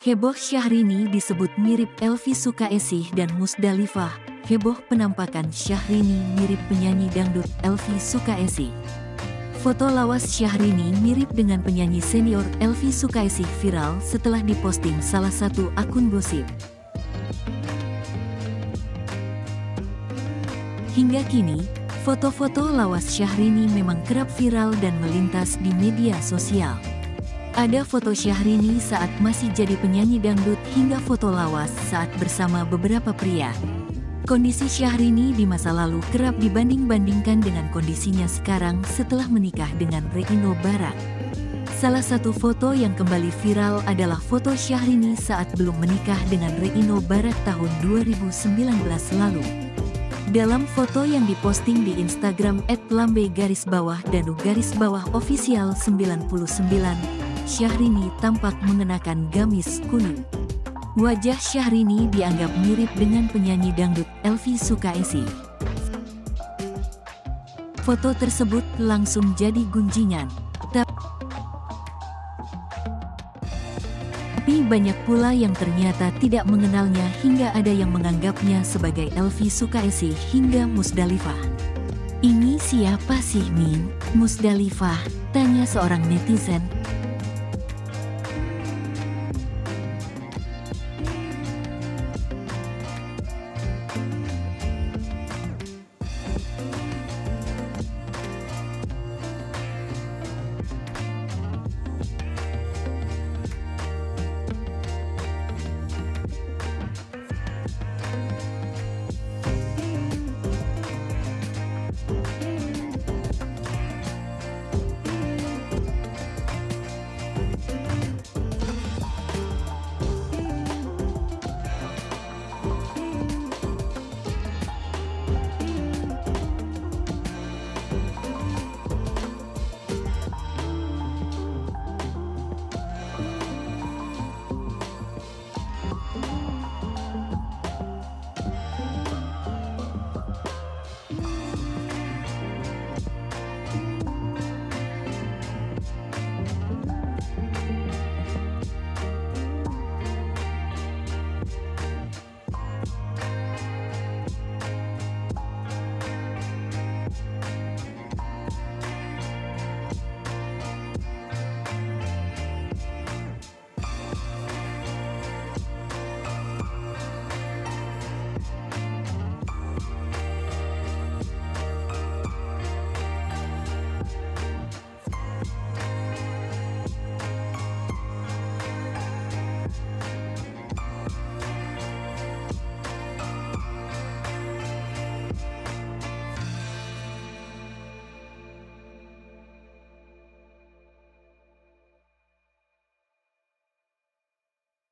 Heboh Syahrini disebut mirip Elvy Sukaesih dan Musdalifah. Heboh penampakan Syahrini mirip penyanyi dangdut Elvy Sukaesih. Foto lawas Syahrini mirip dengan penyanyi senior Elvy Sukaesih viral setelah diposting salah satu akun gosip. Hingga kini, foto-foto lawas Syahrini memang kerap viral dan melintas di media sosial. Ada foto Syahrini saat masih jadi penyanyi dangdut hingga foto lawas saat bersama beberapa pria. Kondisi Syahrini di masa lalu kerap dibanding-bandingkan dengan kondisinya sekarang setelah menikah dengan Reino Barak. Salah satu foto yang kembali viral adalah foto Syahrini saat belum menikah dengan Reino Barak tahun 2019 lalu. Dalam foto yang diposting di Instagram @lambe_danu_official99, Syahrini tampak mengenakan gamis kuning. Wajah Syahrini dianggap mirip dengan penyanyi dangdut Elvy Sukaesih. Foto tersebut langsung jadi gunjingan. Tapi banyak pula yang ternyata tidak mengenalnya hingga ada yang menganggapnya sebagai Elvy Sukaesih hingga Musdalifah. "Ini siapa sih, Min? Musdalifah?" tanya seorang netizen.